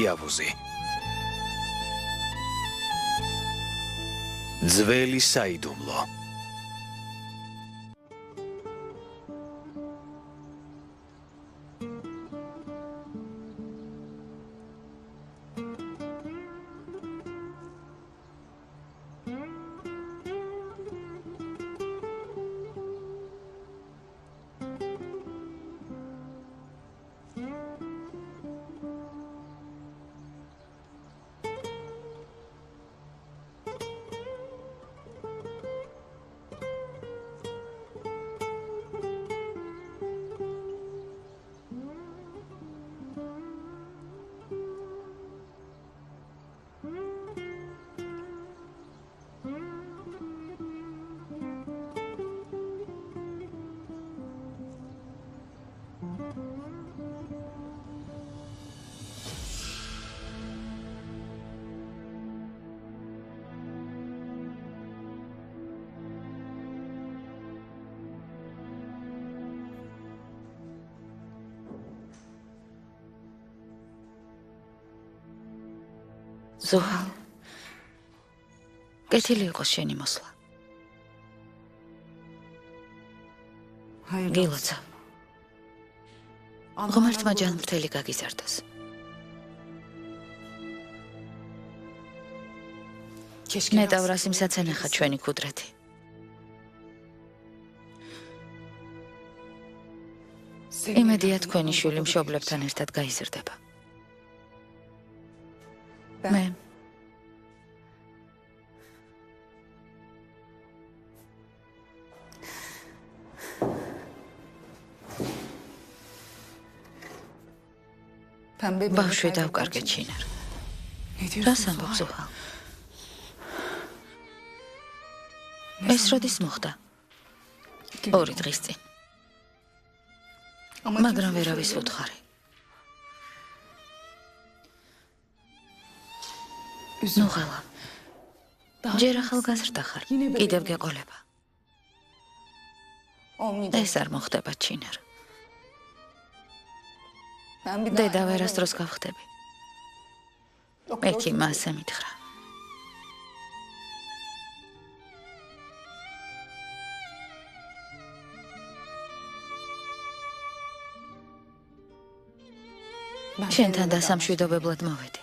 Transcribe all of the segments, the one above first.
იავუზი. ძველი საიდუმლო. ზუჰალ, კეთილი იყოს შენი მოსვლა. გილოცა. ღმერთმა ჯანმრთელი გაგიზარდოს. ნეტავრას იმსაცენახა ჩვენი კუდრეთი. იმედია თქვენი შვილი მშობლებთან ერთად გაიზრდება. მე ბავშვი დავკარგე ჩინარ. რას ამბობ ზუჰალ? ეს როდის მოხდა? 2 დღის წინ. მაგრამ ვერავის უთხარი. ნუ ხალა. ჯერ ახალგაზრდა ხარ, კიდევ გეყოლება. ეს არ მოხდება ჩინარ. დედა ვერასდროს გავხდები. ექიმმა ასე მითხრა. შენთან დასამშვიდობებლად მოვედი.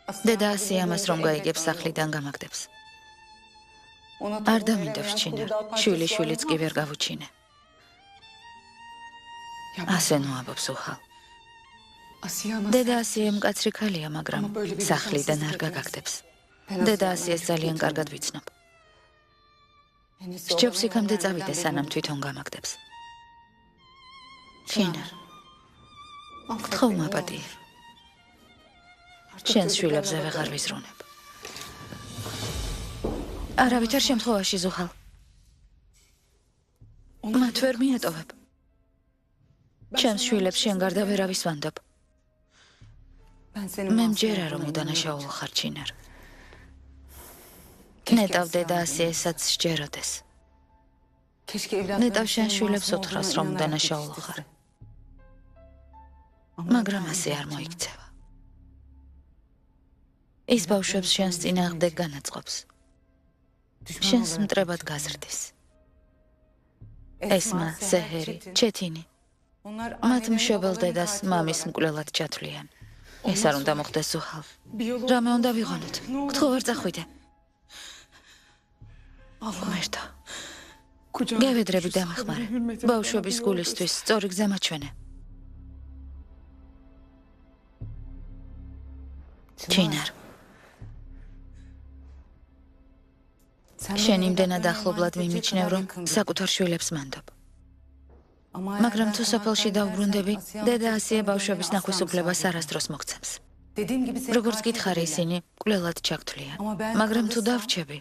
დედა ასე ამას რომ გაიგებს სახლიდან გამაგდებს. არ დამინდობს ჩინარ, შვილიშვილიც კი ვერ გავუჩინე. ასე ნუაბობს უხალ. დედა ასიე მკაცრი ქალია, მაგრამ სახლიდან არ გაგაგდებს. დედა ასიეს ძალიან კარგად ვიცნობ. სჯობს იქამდე წავიდე, სანამ თვითონ გამაგდებს. ჩინარ, გთხოვ მაპატიე. შენს შვილებზე ვეღარ ვიზრუნებ. არავითარ შემთხვევაში ზუჰალ. მათ ვერ მიატოვებ. ჩემს შვილებს შენ გარდა ვერავის ვანდობ. მე მჯერა რომ უდანაშაულო ხარ ჩინარ. ნეტავ დედა ასიესაც სჯეროდეს. ნეტავ შენ შვილებს უთხრავს რომ უდანაშაულო ხარ. მაგრამ ასე არ მოიქცევა. ის ბავშვებს შენს წინააღმდეგ განაწყობს. შენს მტრებად გაზრდის. ესმა, ზეჰერი, ჩეთინი. მათ მშობელ დედას მამის მკვლელად ჩათვლიან. ეს არ უნდა მოხდეს ზუჰალ. რამე უნდა ვიღონოთ. გთხოვ არ წახვიდე. ღმერთო. გევედრები დამახმარე. ბავშვების გულისთვის სწორი გზა მაჩვენე. ჩინარ. შენ იმდენად ახლობლად მიმიჩნევ, რომ საკუთარ შვილებს მანდობ. მაგრამ თუ სოფელში დავბრუნდები, დედა ასიე ბავშვების ნახვის უფლებას არასდროს მოგცემს. როგორც გითხარი, ისინი მკვლელად ჩაგთვლიან. მაგრამ თუ დავრჩები,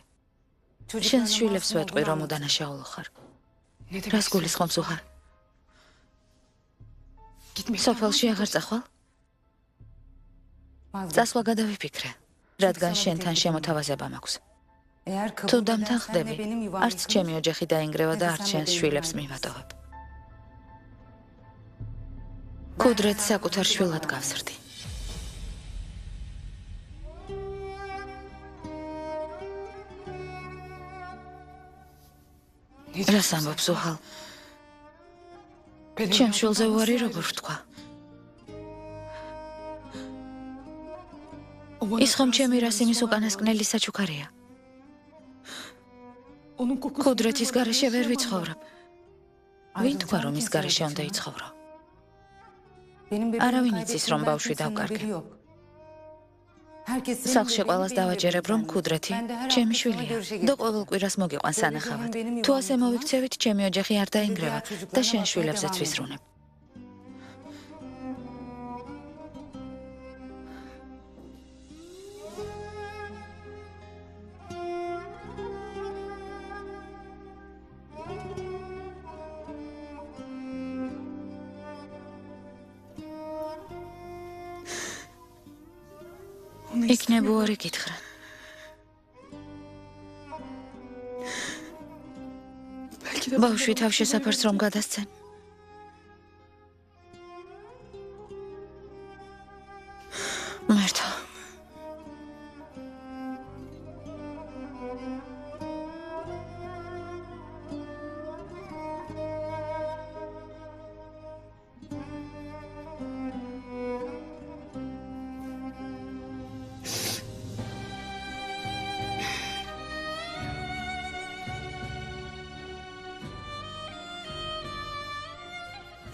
შენს შვილებს ვეტყვი, რომ უდანაშაულო ხარ. რას გულისხმობს უხარ? სოფელში აღარ წახვალ? წასვლა გადავიფიქრე, რადგან შენთან შემოთავაზება მაქვს. თუ დამთანხდები, არც ჩემი ოჯახი დაინგრევა და არც შენს შვილებს მივატოვებ. კუდრეთ საკუთარ შვილად გავსრდი. რას ამბობ ზუჰალ? ჩემ შულზე უარი როგორ ვთქვა? ის ხომ ჩემი რასიმის უკანასკნელი საჩუქარია. კუდრეთის გარეშე ვერ ვიცხოვრობ. ვინ თქვა რომ ის გარეშე უნდა იცხოვრო? არავინ იცის რომ ბავშვი დავკარგე. სახლში ყველას დავაჯერებ რომ კუდრეთი ჩემი შვილია და ყოველ კვირას მოგიყვანს სანახავად. თუ ასე მოვიქცევით ჩემი ოჯახი არ დაინგრევა და შენ შვილებზეც ვისრუნებ. იქნება ორი კითხრა. ბავშვი თავშესაფარს რომ გადასცენ. მართლა.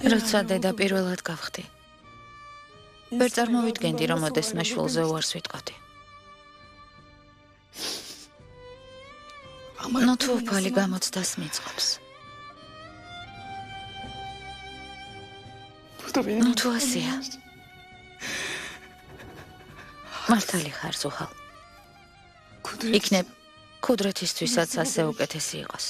როცა დედა პირველად გავხდი. ვერ წარმოვიდგენდი რომ ოდესმე შვილზე უარს ვიტყოდი. ნუ უფალი გამოცდას მიწყობს. ნუ ასია. მართალი ხარ ზუჰალ. იქნებ კუდრეთისთვისაც ასე უკეთესი იყოს.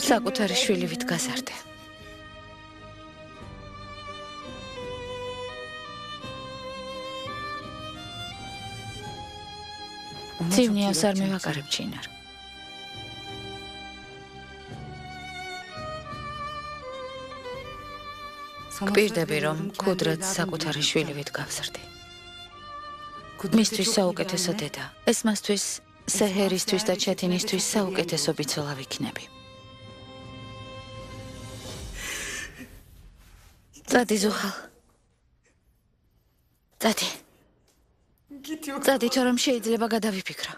საკუთარი შვილივით გაზარდე. ცივნიავს არ მივაკარებ ჩინარ. გვპირდები რომ კუდრეთს საკუთარი შვილივით გავზრდი. მისთვის საუკეთესო დედა. ეს მასთვის, სეჰერისთვის და ჩეთინისთვის საუკეთესო ბიცოლა ვიქნები. წადი ზუჰალ. წადი. წადი თორემ შეიძლება გადავიფიქრო.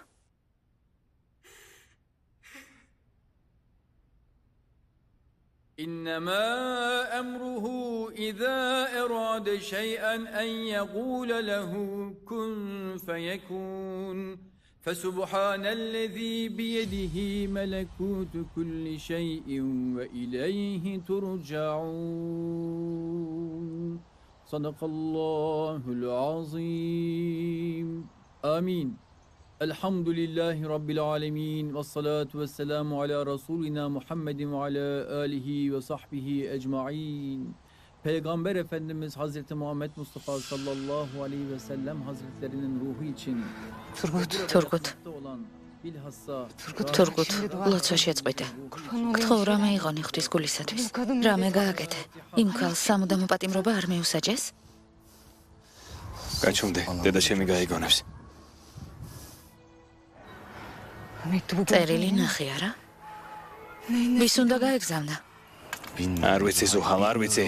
إنما أمره إذا أراد شيئا أن يقول له كن فيكون فسبحان الذي بيده ملكوت كل شيء وإليه ترجعون صدق الله العظيم آمين الحمد لله رب العالمين والصلاة والسلام على رسولنا محمد وعلى آله وصحبه أجمعين Peygamber Efendimiz Hazreti Muhammed Mustafa sallallahu aleyhi ve sellem Hazretlerinin ruhu için Turgut ლოცვა შეწყვიტე. გთხოვ რამე იყონი ღვთის გულისათვის. რამე გააკეთე. იმ ქალს სამუდამო პატიმრობა არ მეუსაჯეს? გაჩუმდე, დედა ჩემი გაიგონებს. წერილი ნახე არა? ვის უნდა გაეგზავნა? არ ვიცი ზუჰალ, არ ვიცი.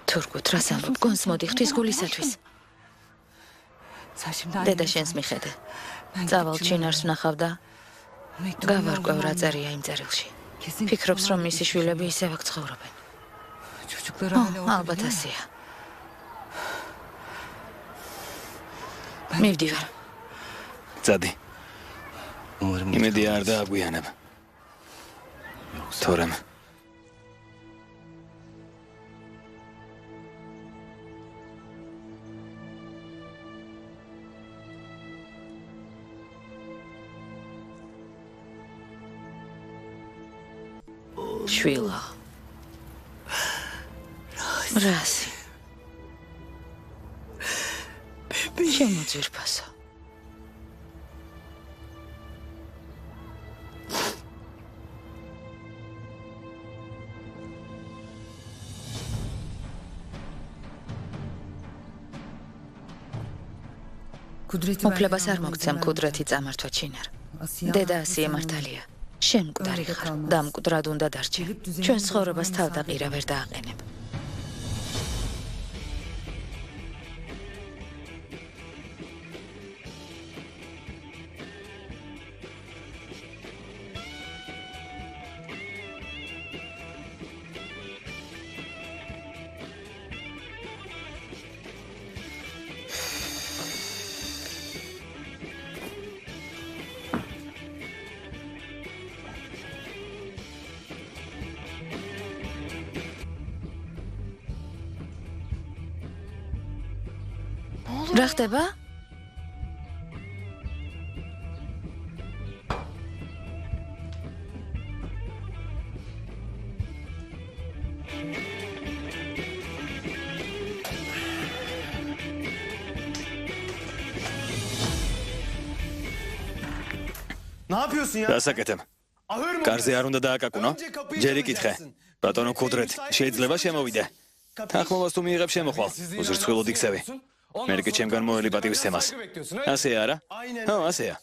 თურგუთ, რას ამბობ? გონს მოდი ღვთის გულისათვის. დედა შენს მიხედე. წავალ ჩინარს ვნახავ და გავარკვევ რა წერია იმ წერილში. ფიქრობს რომ მისი შვილები ისევ აქ ცხოვრობენ. ალბათ ასეა. მივდივარ. წადი. იმედი არ დააგვიანებ. თორემ შვილო რასი შემოძვირფასო. უფლებას არ მოგცემ ქუდრეთი წამართვა ჩინარ. დედა ასიე მართალია. შენ მკვდარი ხარ და მკვდრად უნდა დარჩე. ჩვენ ცხოვრებას თავდაყირა ვერ დააყენებ. რა ხდება? დასაკეთებ. კარზე არ უნდა დააკაკუნო? ჯერ იკითხე. ბატონო ქუდრეთ, შეიძლება შემოვიდე. თანხმობას თუ მიიღებ შემოხვალ. უზრცხველოდ იქცევი. მერკე ჩემგან მოელი პატივისცემას. ასე არა? ხო, ასეა.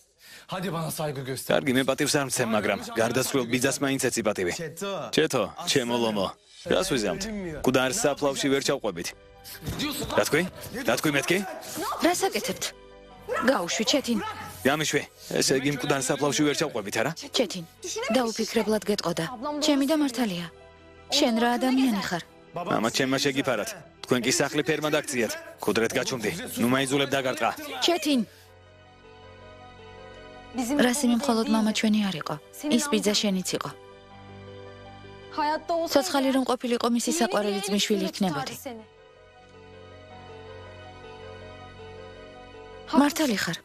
კარგი, მე პატივს არ მცემ, მაგრამ გარდაცვლილ ბიძას მაინც ეცი პატივი. ჩეთო, ჩემო ლომო. რას ვიზამთ? მკვდარს საფლავში ვერ ჩავყვებით. რა თქვი მეთქი? რას აკეთებთ? გაუშვი ჩეთინ. გამიშვი. ესე იგი მკვდარს საფლავში ვერ ჩავყვებით, არა? ჩეთინ. დაუფიქრებლად გეტყოდა. ჩემი და მართალია. შენ რა ადამიანი ხარ? მამა ჩემმა შეგიფარათ. თქვენ კი სახლი ფერმა დაგწიათ. ქუდრეთ გაჩუმდი. ნუ მაიძულებ დაგარტყა. ჩეთინ. რასიმი მხოლოდ მამა ჩვენი არ იყო. ის ბიძა შენიც იყო. ცოცხალი რომ ყოფილიყო მისი საყვარელი ძმისშვილი იქნებოდი. მართალი ხარ.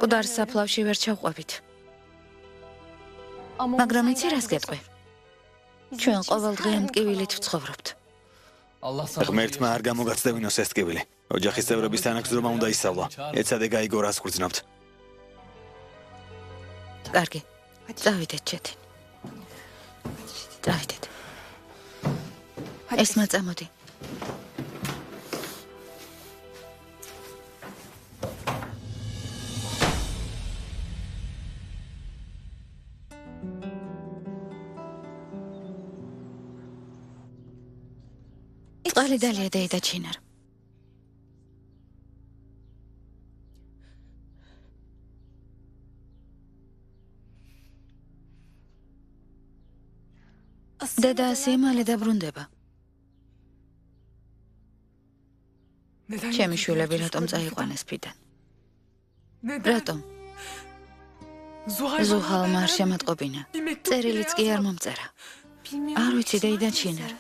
მკვდარს საფლავში ვერ ჩავყვებით. მაგრამ იცი რას გეტყვი? ჩვენ ყოველდღე მტკივილით ვცხოვრობთ. ღმერთმა არ გამოგაცდევინოს ეს ტკივილი. ოჯახის წევრების თანაგზრომა უნდა ისწავლა. ეცადე გაიგო რას გვგრძნობთ. კარგი. წავიდეთ ჩეთინ. წავიდეთ. ესმა წამოდი. წყალი დალია დეიდა ჩინარ. დედა ასე მალე დაბრუნდება. ჩემი შვილები რატომ წაიყვანეს ფიდან? რატომ? ზუჰალმა არ შემატყობინა. წერილიც კი არ მომწერა. არ ვიცი დეიდა ჩინარ.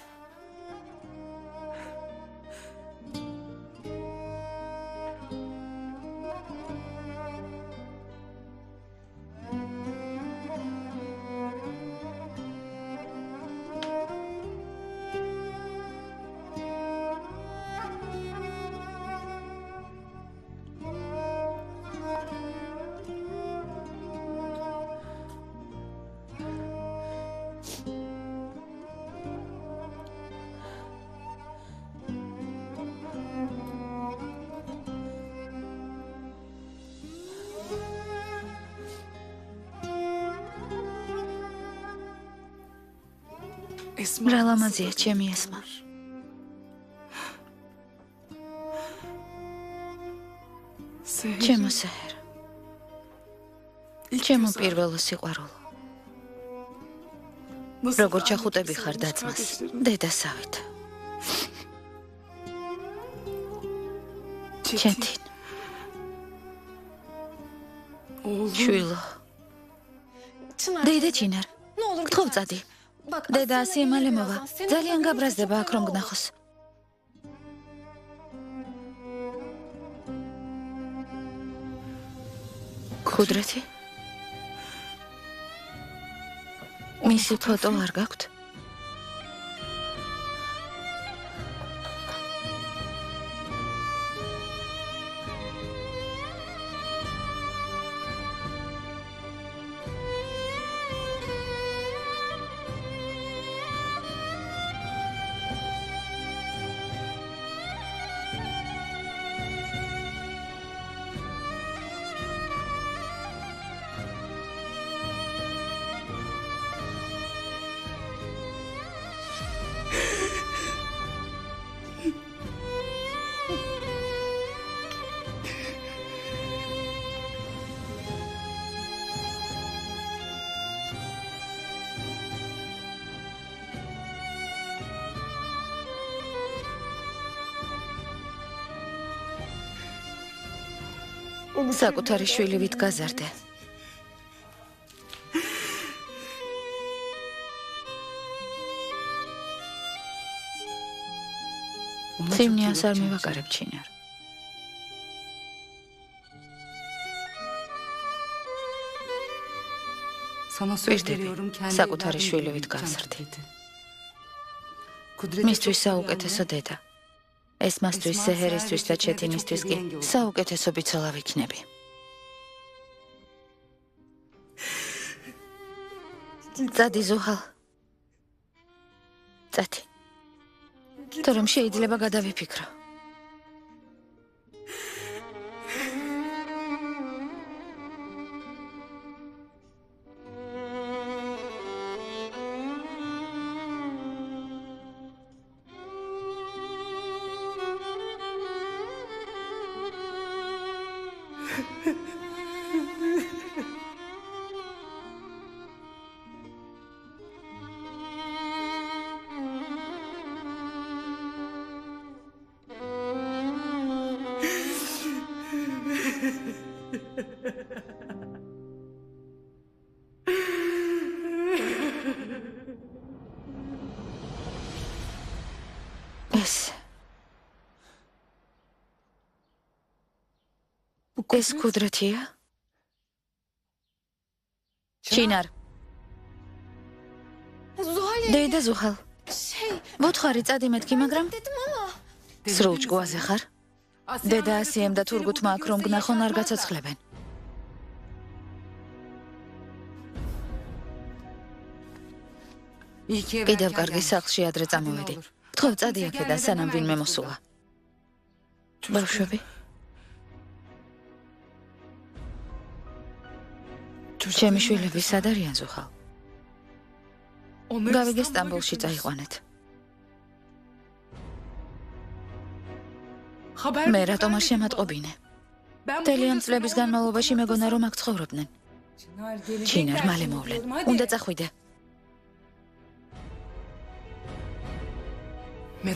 ბრალამაზია ჩემი ესმა. ჩემო სეჰერ. ჩემო პირველო სიყვარულო. როგორ ჩახუტები ხარ დაწმას, დედასავით. ჩეთინ. შვილო. დედა ჩინარ. გთხოვ წადი. დედა ასე მალე მოვა. ძალიან გაბრაზდება აქ რომ გნახოს. ქუდრეთი? მისი ფოტო არ გაქვთ? საკუთარი შვილივით გაზარდე. სიმნიას არ მივაკარებ ჩინარ. პირდები, საკუთარი შვილივით გავზრდი. მისთვის საუკეთესო დედა. ეს მასთვის, სეჰერისთვის და ჩეთინისთვის კი საუკეთესო ბიცოლა ვიქნები. წადი ზუჰალ. წადი. თორემ შეიძლება გადავიფიქრო. ეს კუდრეთია? ჩინარ. დედა ზუჰალ. მოთხარი წადი მეთქი, მაგრამ სრულ ჭკუაზე ხარ? დედა ასიემ და თურგუთმა აქ რომ გნახონ არ გაცოცხლებენ. კიდევ კარგი სახლში ადრე წამოვედი. გთხოვ წადი აქედან სანამ ვინმე მოსულა. ბავშვები? ჩემი შვილები სად არიან ზუჰალ? გავიგე სტამბოლში წაიყვანეთ. მე რატომ არ შემატყობინე? მთელი ამ წლების განმავლობაში მეგონა რომ აქ ცხოვრობდნენ. ჩინარ, მალე მოვლენ. უნდა წახვიდე.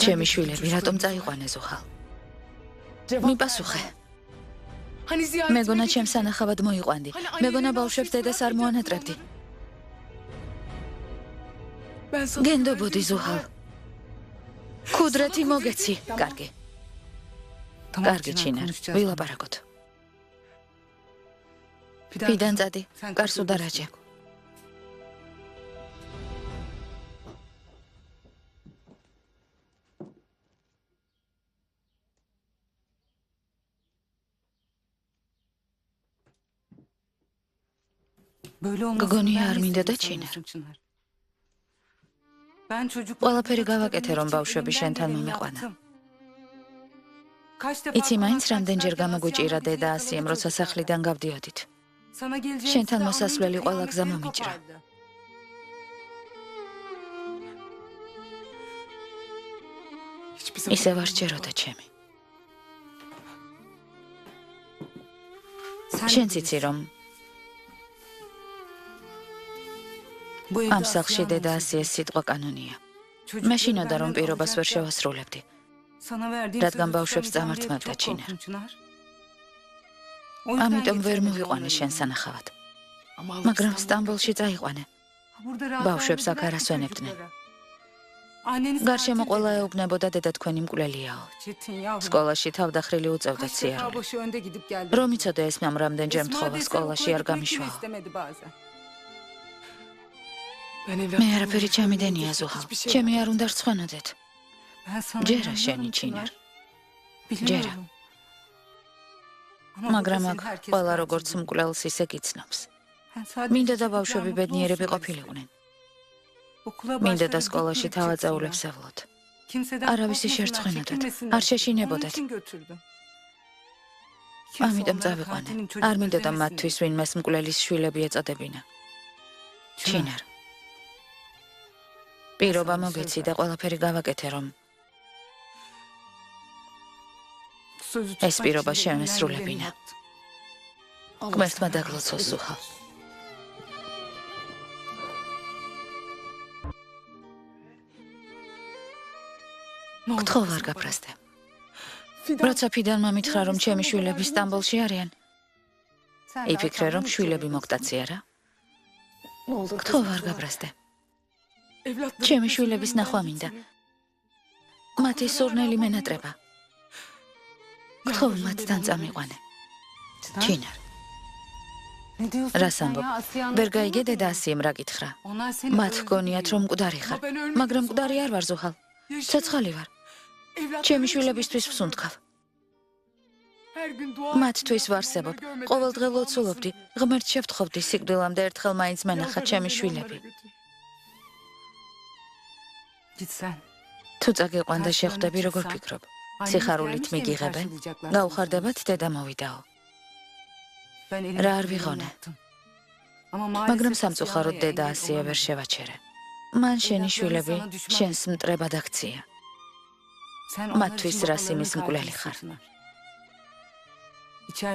ჩემი შვილები რატომ წაიყვანე ზუჰალ? მიპასუხე. მეგონა ჩემს სანახავად მოიყვანდი. მეგონა ბავშვებს დედას არ მოანატრებდი. გენდობოდი ზუჰალ. კუდრეთი მოგეცი. კარგი. კარგი ჩინარ, ვილაპარაკოთ. ფიდან წადი, კარს უდარაჯე. გოგონი არ მინდა და ჩინარ. ყველაფერი გავაკეთე რომ ბავშვები შენთან მომიყვანა. იცი მაინც რამდენჯერ გამოგვიჭირა დედა ასიემ როცა სახლიდან გავდიოდით. შენთან მოსასვლელი ყველა გზა მომიჭრა. ისევ არ სჯეროდა ჩემი. შენც იცი რომ ამ სახლში დედა ასიეს სიტყვა კანონია. მე შინოდა რომ პირობას ვერ შევასრულებდი. რადგან ბავშვებს წამართმევდა ჩინარ. ამიტომ ვერ მოვიყვანე შენ სანახავად. მაგრამ სტამბოლში წაიყვანე. ბავშვებს აქ არ ასვენებდნენ. გარშემო ყველა ეუბნებოდა დედა თქვენი მკვლელიაო. სკოლაში თავდახრილი უწევდათ სიარული. რომ იცოდე ეს მამ რამდენჯერ მთხოვა სკოლაში არ გამიშვაო. მე არაფერი ჩამიდენია ზუჰალ. ჩემი არ უნდა რცხვენოდეთ. ჯერა შენი ჩინარ. ჯერა. მაგრამ აქ ყველა როგორც მკვლელს ისე გიცნობს. მინდა და ბავშვები ბედნიერები ყოფილიყვნენ. მინდა და სკოლაში თავაწაულებს ევლოთ. არავისი შერცხვენოდათ. არ შეშინებოდათ. ამიტომ წავიყვანე. არ მინდა და მათთვის ვინმეს მკვლელის შვილები ეწოდებინა. ჩინარ. პირობა მოგეცი და ყველაფერი გავაკეთე რომ ეს პირობა შემესრულებინა. ღმერთმა დაგლოცოს ზუჰალ. გთხოვ არ გაფრასდე. როცა ფიდანმა მითხრა რომ ჩემი შვილები სტამბოლში არიან, იფიქრე რომ შვილები მოგტაცია რა. გთხოვ არ გაბრაზდე. ჩემი შვილების ნახვა მინდა. მათი სურნელი მენატრება. გთხოვ მათთან წამიყვანე. ჩინარ. რას ამბობ? ვერ გაიგე დედა ასიემ რა გითხრა. მათ გონიათ რომ მკვდარი ხარ, მაგრამ მკვდარი არ ვარ ზუხალ. ცოცხალი ვარ. ჩემი შვილებისთვის ვსუნთქავ. მათთვის ვარსებობ. ყოველდღე ლოცულობდი, ღმერთს შევთხოვდი სიკვდილამდე ერთხელ მაინც მენახა ჩემი შვილები. თუ წაგიყვან და შეხვდები როგორ ფიქრობ? სიხარულით მიგიღებენ? გაუხარდებათ დედა მოვიდაო. რა არ ვიღონე. მაგრამ სამწუხაროდ დედა ასია ვერ შევაჩერე. მან შენი შვილები შენს მტრებად აქცია. მათთვის რას იმის მკვლელი ხარ.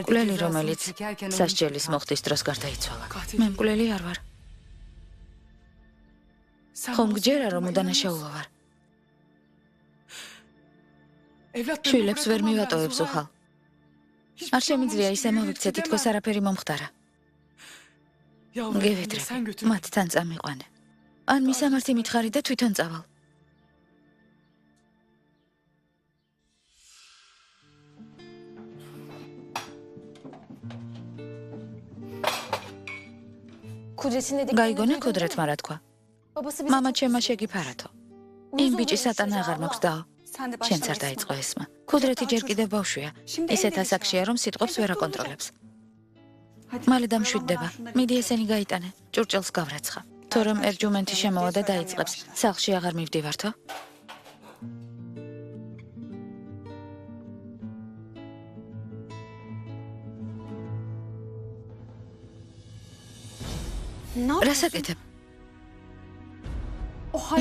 მკვლელი რომელიც სასჯელის მოხდის დროს გარდაიცვალა. მე მკვლელი არ ვარ. ხომ გჯერა რომ უდანაშაულო ვარ. შვილებს ვერ მივატოვებ ზუხალ. არ შემიძლია ისე მოვიქცე თითქოს არაფერი მომხდარა. გევედრები, მათთან წამიყვანე. ან მისამართი მითხარი და თვითონ წავალ. გაიგონა ქუდრეთმა რა თქვა. მამა ჩემმა შეგიფარათო. იმ ბიჭი სატანა აღარ მაქვს დაო. შენც არ დაიწყო ესმა. ქუდრეთი ჯერ კიდევ ბავშვია. ისეთ ასაკშია რომ სიტყვებს ვერ აკონტროლებს. მალე დამშვიდდება. მიდი ესენი გაიტანე. ჭურჭელს გავრაცხა. თორემ ერჯუმენტი შემოვა და დაიწყებს. სახლში აღარ მივდივართო? რას აკეთებ?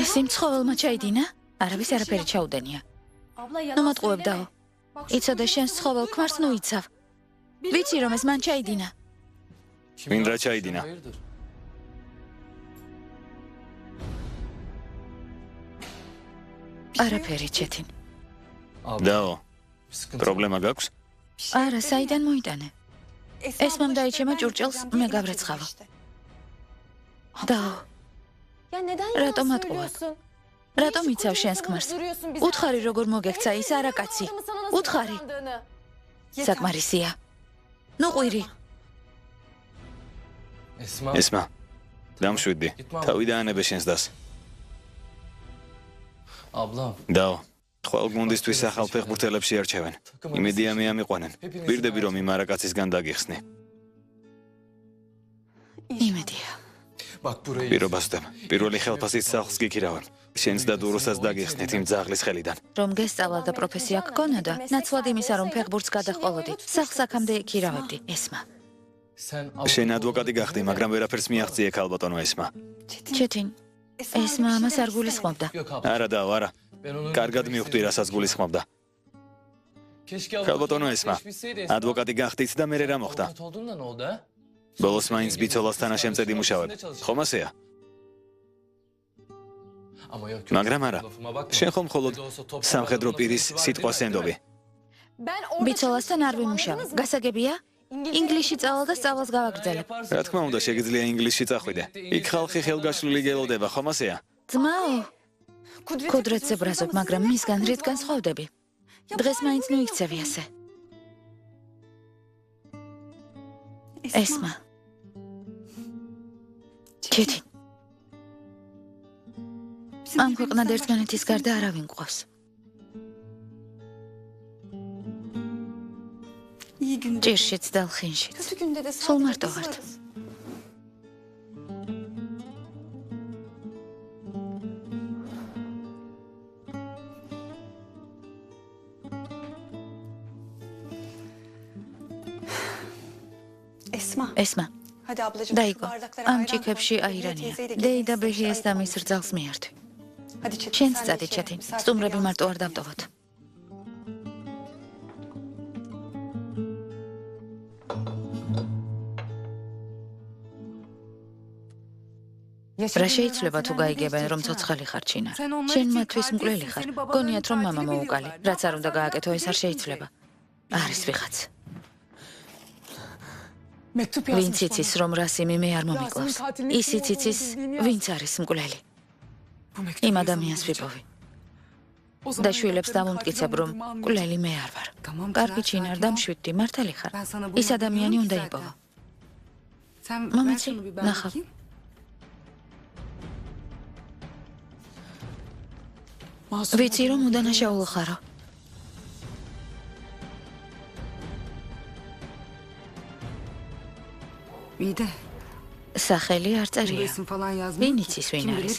ეს იმ ცხოველმა ჩაიდინა? არავის არაფერი ჩაუდენია. ნუ მატყუებ დაო. იცოდე შენს ცხოველ ქმარს ნუ იცავ. ვიცი რომ ეს მან ჩაიდინა. ვინ რა ჩაიდინა? არაფერი ჩეთინ. დაო. პრობლემა გაქვს? არა, საიდან მოიტანე? ეს მამ დაიჩემა ჭურჭელს, მე გავრეცხავა. დაო. რატომ ატყუებ? რატომ იცავ შენს ქმარს? უთხარი როგორ მოგექცა ის არა კაცი. უთხარი. საკმარისია. ნუ ყვირი. ესმა. დამშვიდი. თავი დაანებე შენს დას. დაო. ხვალ გუნდისთვის ახალ ფეხბურთელებში არჩევენ. იმედია მე ამიყვანენ. ვირდები რომ იმ არაკაცისგან დაგიხსნი. იმედია. პირობას ვდებ. პირველი ხელფასით სახლს გიქირავენ. შენს და დუროსაც დაგიხსნით იმ ძაღლის ხელიდან. რომ გესწავლა და პროფესია გქონა და ნაცვლად იმისა რომ ფეხბურთს გადაჰყოლოდი. სახლს აქამდე იქირავებდი, ესმა. შენ ადვოკატი გახდი, მაგრამ ვერაფერს მიაღწიე ქალბატონო ესმა. ჩეთინ. ესმა ამას არ გულისხმობდა. არა დაო, არა. კარგად მივხვდი, რასაც გულისხმობდა. ქალბატონო ესმა. ადვოკატი გახდით და მერე რა მოხდა? ბოლოს მაინც ბიცოლას თანაშემწედ იმუშავებ. ხომ ასეა? მაგრამ არა. შენ ხომ მხოლოდ სამხედრო პირის სიტყვას ენდობი. ბიცოლასთან არ ვიმუშავებ. გასაგებია? ინგლისში წავალ და სწავლას გავაგრძელებ. რა თქმა უნდა, შეგიძლია ინგლისში წახვიდე. იქ ხალხი ხელგაშლილი გელოდება, ხომ ასეა? ძმაო, ქუდრეთზე ბრაზობ, მაგრამ მისგან რითგან სხვავდები. დღეს მაინც ნუ იქცევი ასე. ესმა. ჩეთინ. ამ ქვეყნად ერთმანეთის გარდა არავინ გყავს. ჭირშიც და ლხინშიც. სულ მარტო ვართ. ესმა. დაიგო, ამ ჭიქებში აირანია. დეი და ბეჰიეს და მის რძალს მიართვი. შენც წადი ჩეთინ, სტუმრები მარტო არ დავტოვოთ. რა შეიძლება თუ გაიგებენ რომ ცოცხალი ხარ ჩინარ? შენ მათთვის მკვლელი ხარ. გონიათ რომ მამა მოუკალი. რაც არ უნდა გააკეთო ეს არ შეიძლება. არის ვიღაც. ვინც იცის, რომ რასიმი მე არ მომიკლავს. ისიც იცის, ვინც არის მკვლელი. იმ ადამიანს ვიპოვი. და შვილებს დავუმტკიცებ, რომ მკვლელი მე არ ვარ. კარგი ჩინარ და მშვიდდი, მართალი ხარ. ის ადამიანი უნდა იპოვო. მომეცი, ნახავ. ვიცი, რომ უდანაშაულო ხარო. სახელი არ წერია. ვინ იცის, ვინ არის?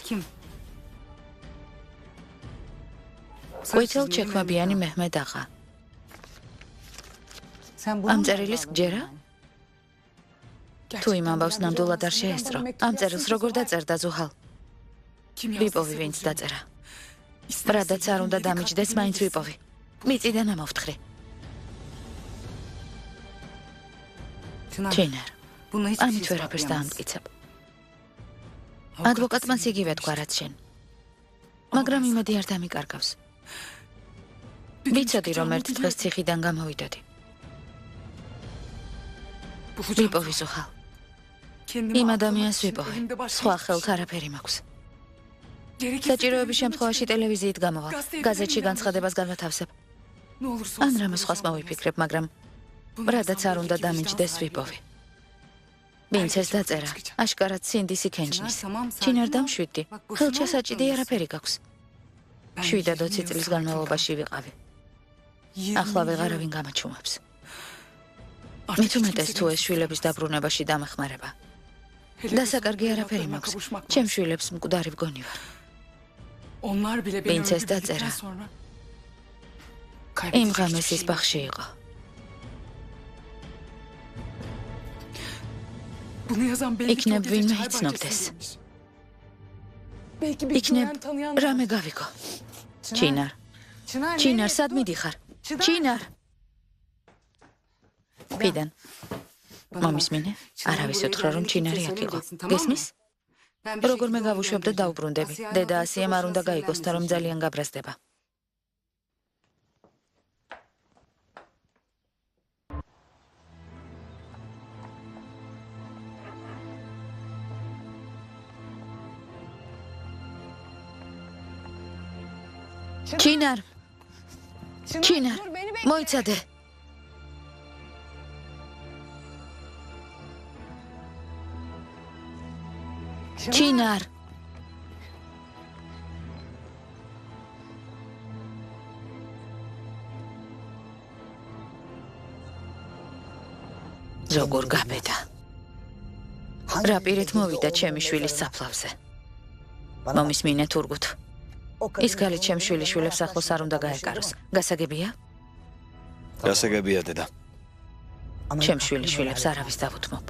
ყვითელ ჩექმებიანი მეჰმედ აღა. ამ წერილის გჯერა? თუ იმ ამბავს ნამდვილად არ შეესწრო, ამ წერილს როგორ დაწერდა ზუჰალ? ვიპოვი, ვინც დაწერა. რადაც არ უნდა დამიჯდეს, მაინც ვიპოვი. მიწიდან ამოვთხრი. ჩინარ, ამით ვერაფერს დაამტკიცებ. ადვოკატმა იგივე თქვა, რაც შენ. მაგრამ იმედი არ დამიკარგავს. ვიცოდი, რომ ერთ დღეს ციხიდან გამოვიდოდი. ვიპოვი ზუჰალ. იმ ადამიანს ვიპოვი. სხვა ხელთ არაფერი მაქვს. საჭიროების შემთხვევაში ტელევიზიით გამოვალ. გაზეთში განცხადებას განვათავსებ. ან რამე სხვას მოვიფიქრებ, მაგრამ რადაც არ უნდა დამიჯდეს, ვიპოვი. ვინც ეს დაწერა, აშკარად სინდისი ქენჯნის. ჩინარ და მშვიდი, ხელჩასაჭიდი არაფერი გაქვს. 7-20 წლის განმავლობაში ვიყავი. ახლა ვეღარავინ გამაჩუმებს. მით უმეტეს თუ ეს შვილების დაბრუნებაში დამეხმარება. დასაკარგი არაფერი მაქვს. ჩემ შვილებს მკვდარი ვგონი ვარ. ვინც ეს დაწერა, იმ ღამეს ის ბაღში იყო. იქნებ ვინმე იცნობდეს. იქნებ რამე გავიგო. ჩინარ. ჩინარ, სად მიდიხარ? ჩინარ. ფიდან. მომისმინე? არავის უთხრა, რომ ჩინარი აქ იყო. გესმის? როგორმე გავუშვებ და დაუბრუნდები. დედა ასიამ არ უნდა გაიგოს და რომ ძალიან გაბრაზდება. ჩინარ. ჩინარ, მოიცადე. ჩინარ. როგორ გაბედა? რა პირით მოვიდა ჩემი შვილის საფლავზე? მომისმინე თურგუთ. ის გალი ჩემ შვილიშვილებს ახლოს არ უნდა გაეკაროს. გასაგებია? გასაგებია, დედა. ჩემ შვილიშვილებს არავის დავუთმობ.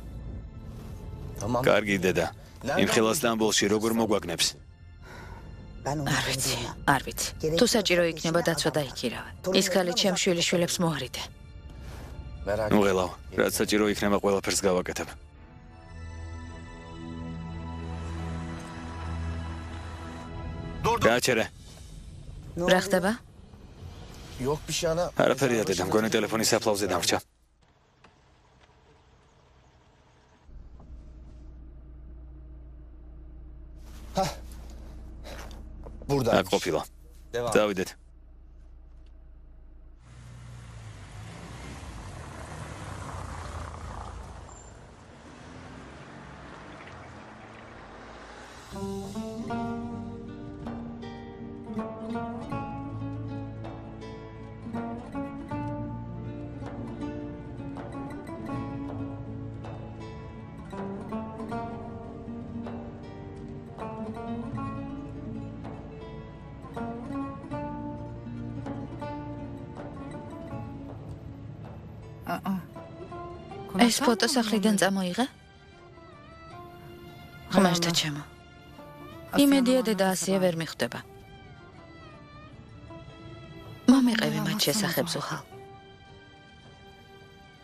კარგი, დედა. იმ ხელას სტამბოლში როგორ მოგვაგნებს? არ ვიცი. თუ საჭირო იქნება დაცვა დაიქირავე. ის გალი ჩემ შვილიშვილებს მოარიდე. ნუ ღელავ, რაც საჭირო იქნება ყველაფერს გავაკეთებ. გააჩერე. რა ხდება? არაფერია, დედა, მგონი ტელეფონი საფლავზე დამრჩა. აქ ყოფილა. დავიდეთ. ეს ფოტო სახლიდან წამოიღე? ღმერთო ჩემო. იმედია დედა ასია ვერ მიხვდება. მომიყევი მათ შესახებ ზუჰალ.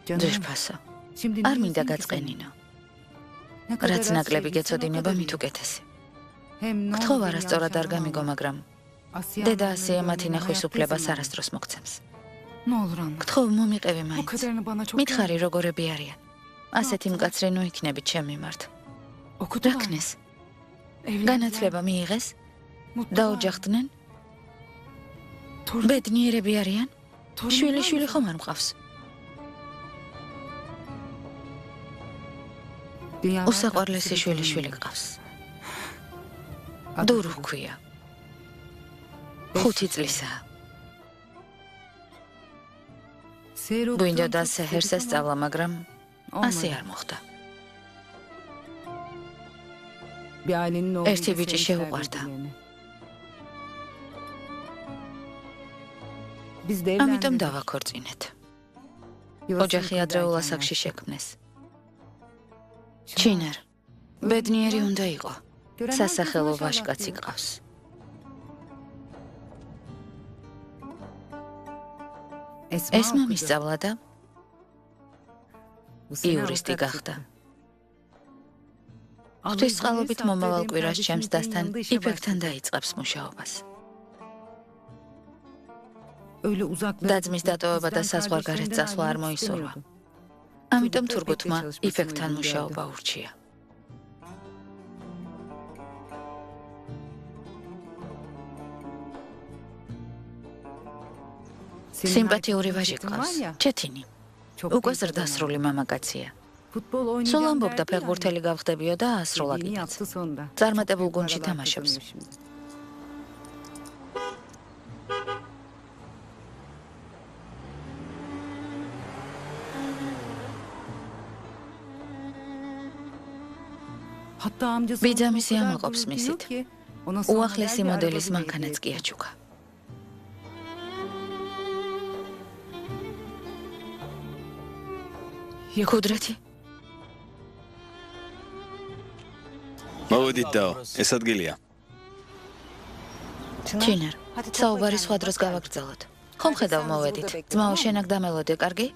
ძვირფასო. არ მინდა გაწყენინო. რაც ნაკლები გეცოდინება, მით უკეთესი. გთხოვ არასწორად არ გამიგო, მაგრამ დედა ასია მათი ნახვის უფლებას არასდროს მოგცემს. გთხოვ, მომიყევი მაინც. მითხარი, როგორები არიან. ასეთი მკაცრი ნუ იქნები ჩემ მიმართ. რა ქნეს? განათლება მიიღეს? დაოჯახდნენ? ბედნიერები არიან? შვილი ხომ არ მყავს? უსაყვარლესი შვილი გყავს. დურუ ჰქვია. 5 წლისაა. გვინდოდა სეჰერს ესწავლა, მაგრამ ასე არ მოხდა. ერთი ბიჭი შეუყვარდა. ამიტომ დავაქორწინეთ. ოჯახი ადრეულ ასაკში შექმნეს. ჩინარ, ბედნიერი უნდა იყო. სასახელო ვაჟკაცი გყავს. ესმა მისწავლა და იურისტი გახდა. ღვთისწყალობით მომავალ კვირას ჩემს დასთან იფექტთან დაიწყებს მუშაობას. დაძმის დატოვება და საზღვარგარეთ წასვლა არ მოისურვა. ამიტომ თურგუთმა იფექტთან მუშაობა ურჩია. სიმპათიური ვაჟი გყავს, ჩეთინი. უკვე ზრდასრული მამაკაცია. სულ ამბობდა ფეხბურთელი გავხდებიო და ასრულა კიდეც. წარმატებულ გუნდში თამაშობს. ბიძამისი ამაყობს მისით. უახლესი მოდელის მანქანაც კი აჩუქა. ქუდრეთი. მოვედით დაო, ეს ადგილია. ჩინარ, საუბარი სხვა დროს გავაგრძელოთ. ხომ ხედავ მოვედით. ძმაო, შენ აქ დამელოდე, კარგი?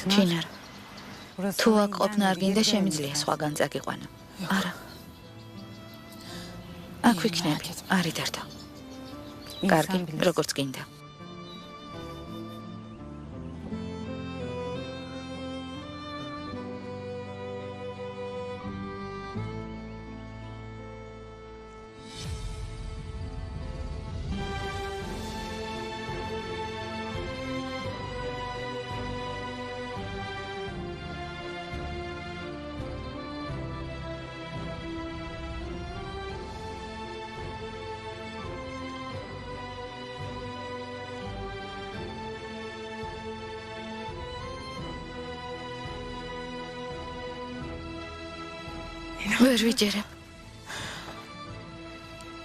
ჩინარ, თუ აქ ყოფნა არ გინდა, შემიძლია სხვაგან წაგიყვანა. არა. აქ ვიქნები, არი დარდო. კარგი, როგორც გინდა. ვერ ვიჯერებ.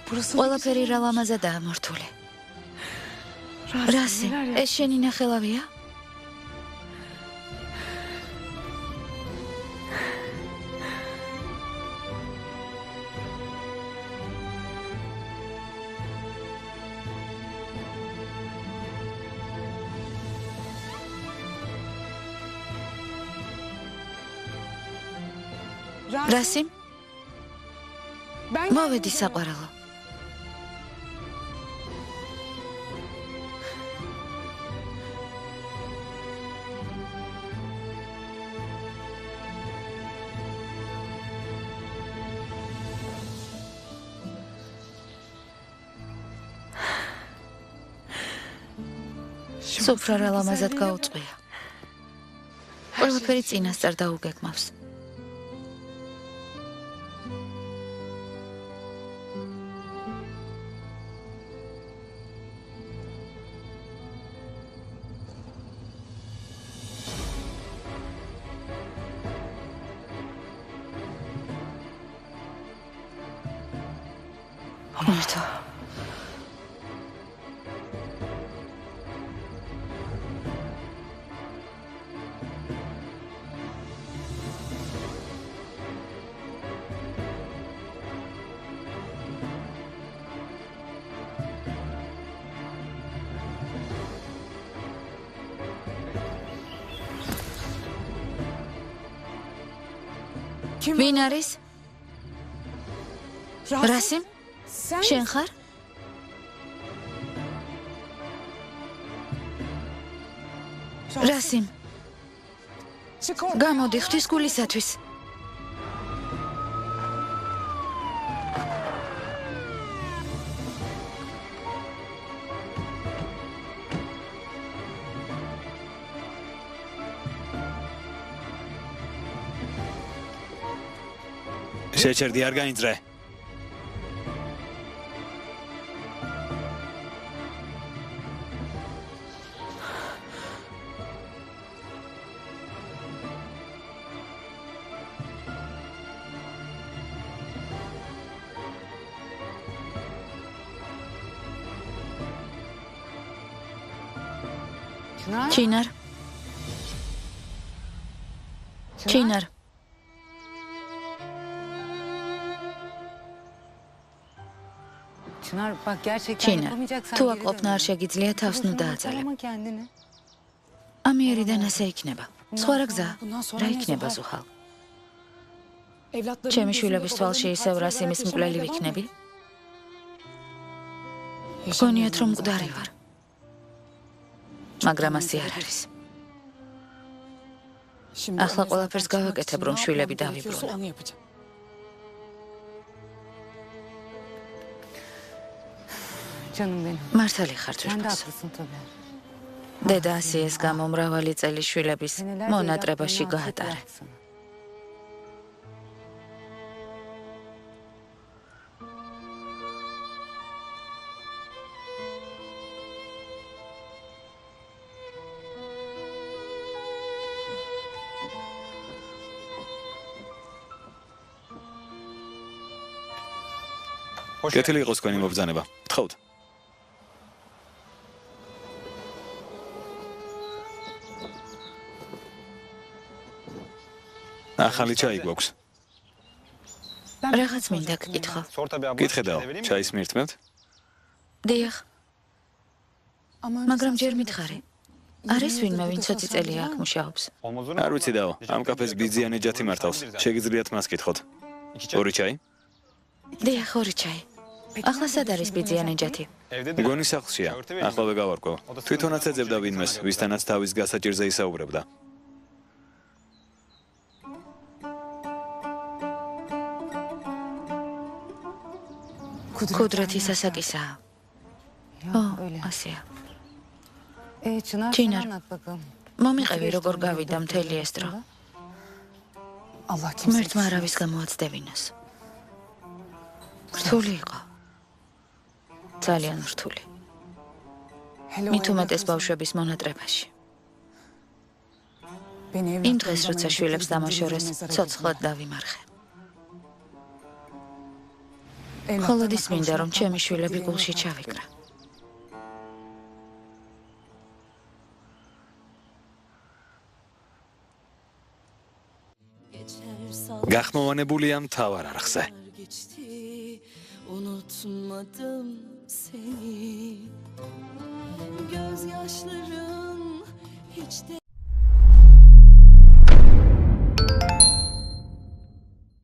ყველაფერი რა ლამაზადაა მორთული. რასი, ეს შენი ნახელავია? რასი? მოვედი საყვარელო. სუფრა რა ლამაზად გაუწყვია. ყველაფერი წინასწარ დაუგეგმავს. ღმერთო. ვინ არის? რასიმ? შენ ხარ? რასიმ? გამოდი ღვთის გულისათვის. შეჩერდი არ გაინძრე. ჩინარ. ჩინარ. ჩინარ. თუ აკყოფნა არ შეგიძლია თავს ნუ დააძალე. ამიერიდან ასე იქნება. სხვა რა გზა? რა იქნება ზუხალ? ჩემი შვილების თვალში ისევ რასიმის მკვლელი ვიქნები? გონიათ რომ მკვდარი ვარ. მაგრამ ასე არ არის. ახლა ყველაფერს გავაკეთებ რომ შვილები დავიბრუნო. მართალი ხარ ძვირფას. დედა ასიეს გამო მრავალი წელი შვილების მონატრებაში გაატარე. კეთილი იყოს თქვენი მობრძანება. გთხოვთ. ახალი ჩაი გვაქვს. რაღაც მინდა გკითხო. გითხედაო, ჩაის მირთმევთ? დიახ. მაგრამ ჯერ მითხარი. არის ვინმე ვინც 20 წელია აქ მუშაობს? არ ვიცი დაო, ამ კაფეს ბიძიან ეჯათი მართავს. შეგიძლიათ მას კითხოთ. ორი ჩაი? დიახ, ორი ჩაი. ახლა სად არის ბიძიან ეჯათი? გონი სახლშია. ახლავე გავარკვევ. თვითონაც ეძებდა ვინმეს, ვისთანაც თავის გასაჭირზე ისაუბრებდა. კუდრეთი სასაკისაა. ო, ასეა. ჩინარ. მომიყევი როგორ გავიდა მთელი ეს დრო. ღმერთმა არავის გამოაცდებინოს. რთული იყო. ძალიან რთული. მით უმეტეს ბავშვების მონატრებაში. იმ დღეს, როცა შვილებს დამაშორეს, ცოცხლად დავიმარხე. მხოლოდ ის მინდა, რომ ჩემი შვილები გულში ჩავიკრა. გახმოვანებულია მთავარ არხზე. Unutmadım seni. Gözyaşlarım hiç de